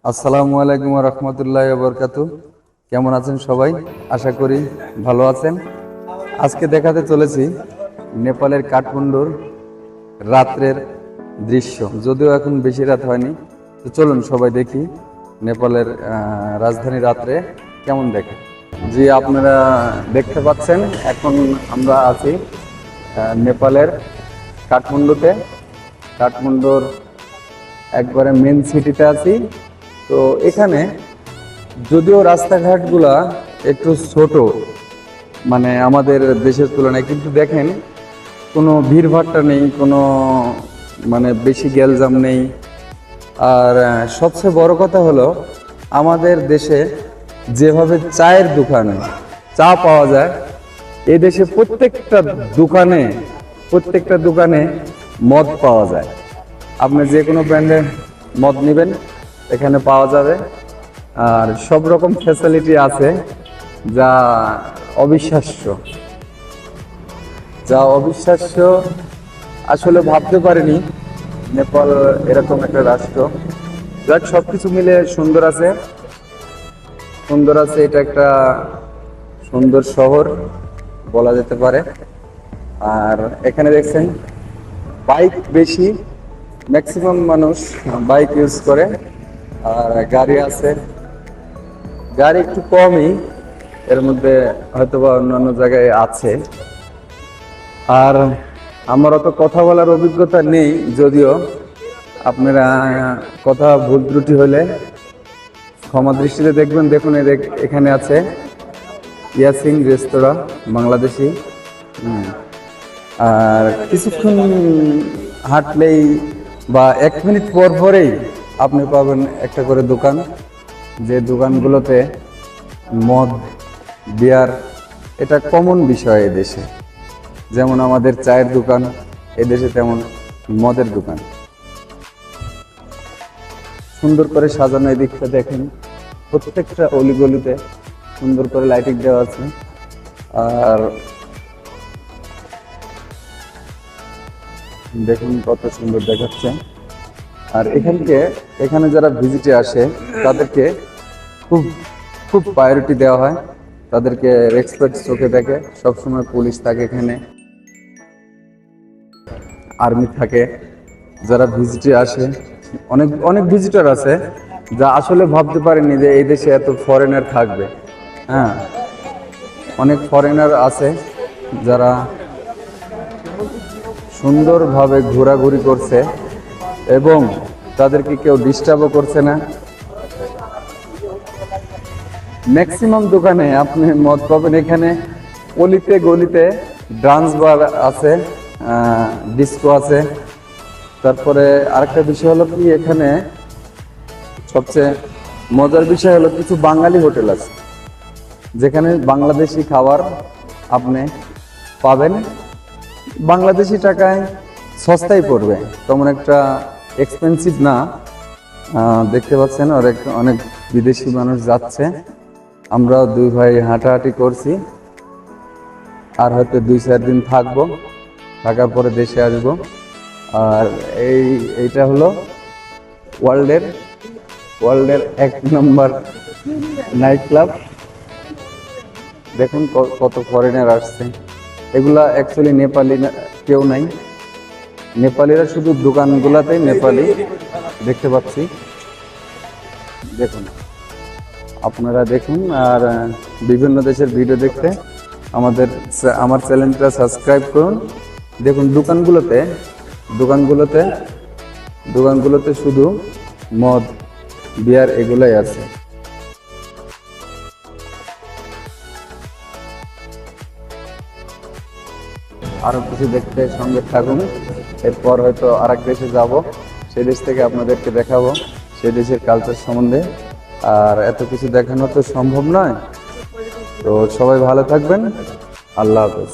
আসসালামু আলাইকুম রহমতুল্লাহ বরকাতু। কেমন আছেন সবাই? আশা করি ভালো আছেন। আজকে দেখাতে চলেছি নেপালের কাঠমান্ডুর রাত্রের দৃশ্য। যদিও এখন বেশি রাত হয়নি, তো চলুন সবাই দেখি নেপালের রাজধানী রাত্রে কেমন দেখে। জি, আপনারা দেখতে পাচ্ছেন এখন আমরা আছি নেপালের কাঠমান্ডুতে। কাঠমান্ডুর একবারে মেন সিটিতে আছি। তো এখানে যদিও রাস্তাঘাটগুলা একটু ছোট, মানে আমাদের দেশের তুলনায়, কিন্তু দেখেন কোনো ভিড়ভাট্টা নেই, কোনো মানে বেশি গ্যালজাম নেই। আর সবচেয়ে বড় কথা হলো, আমাদের দেশে যেভাবে চায়ের দোকানে চা পাওয়া যায়, এই দেশে প্রত্যেকটা দোকানে মদ পাওয়া যায়। আপনি যে কোনো ব্র্যান্ডের মদ নেবেন এখানে পাওয়া যাবে। আর সব রকম ফ্যাসিলিটি আছে যা অবিশ্বাস্য। আসলে ভাবতে পারিনি নেপাল এরকম একটা রাষ্ট্র। যাক, সবকিছু মিলে সুন্দর আছে। এটা একটা সুন্দর শহর বলা যেতে পারে। আর এখানে দেখছেন বাইক বেশি, ম্যাক্সিমাম মানুষ বাইক ইউজ করে। আর গাড়ি আছে, গাড়ি একটু কমই, এর মধ্যে হয়তোবা অন্যান্য জায়গায় আছে। আর আমার অত কথা বলার অভিজ্ঞতা নেই, যদিও আপনারা কথা ভুল ত্রুটি হলে ক্ষমা দৃষ্টিতে দেখবেন। দেখুন এখানে আছে ইয়াসিন রেস্তোরাঁ, বাংলাদেশি। আর কিছুক্ষণ হাঁটলেই বা 1 মিনিট পরেই আপনি পাবেন একটা করে দোকান, যে দোকানগুলোতে মদ, বিয়ার এটা কমন বিষয় এদেশে। যেমন আমাদের চায়ের দোকান, এদেশে তেমন মদের দোকান। সুন্দর করে সাজানো, এদিকটা দেখেন প্রত্যেকটা অলিগলিতে সুন্দর করে লাইটিং দেওয়া আছে। আর দেখুন কত সুন্দর দেখাচ্ছে। আর এখানে যারা ভিজিটে আসে তাদেরকে খুব খুব প্রায়োরিটি দেওয়া হয়, তাদেরকে রেসপেক্ট চোখে দেখে। সবসময় পুলিশ থাকে এখানে, আর্মি থাকে। যারা ভিজিটে আসে, অনেক অনেক ভিজিটর আছে যা আসলে ভাবতে পারেনি যে এই দেশে এত ফরেনার থাকবে। হ্যাঁ, অনেক ফরেনার আছে যারা সুন্দরভাবে ঘোরাঘুরি করছে এবং তাদেরকে কেউ ডিস্টার্বও করছে না। ম্যাক্সিমাম দোকানে আপনি মদ পাবেন। এখানে অলিতে গলিতে ডান্স বার আছে, ডিস্কো আছে। তারপরে আরেকটা বিষয় হলো কি, এখানে সবচেয়ে মজার বিষয় হলো কিছু বাঙালি হোটেল আছে যেখানে বাংলাদেশি খাবার আপনি পাবেন। বাংলাদেশি টাকায় সস্তায় পড়বে, তেমন একটা এক্সপেন্সিভ না। দেখতে পাচ্ছেন অনেক বিদেশি মানুষ যাচ্ছে। আমরা 2 ভাই হাঁটাহাঁটি করছি, আর হয়তো 2-4 দিন থাকবো, থাকার পরে দেশে আসব। আর এইটা হলো ওয়ার্ল্ডের 1 নম্বর নাইট ক্লাব। দেখুন কত ফরেনার আসছে। এগুলা অ্যাকচুয়ালি নেপালি কেউ নাই, নেপালিরা শুধু দোকানগুলাতেই নেপালি দেখতে পাচ্ছি। দেখুন, আপনারা দেখুন। আর বিভিন্ন দেশের ভিডিও দেখতে আমার চ্যানেলটা সাবস্ক্রাইব করুন। দেখুন দোকানগুলোতে শুধু মদ, বিয়ার এগুলাই আছে। আরো কিছু দেখতে সঙ্গে থাকুন। এরপর হয়তো আরেক দেশে যাব, সেই দেশ থেকে আপনাদেরকে দেখাবো সেই দেশের কালচার সম্বন্ধে। আর এত কিছু দেখানো তো সম্ভব নয়। তো সবাই ভালো থাকবেন। আল্লাহ হাফেজ।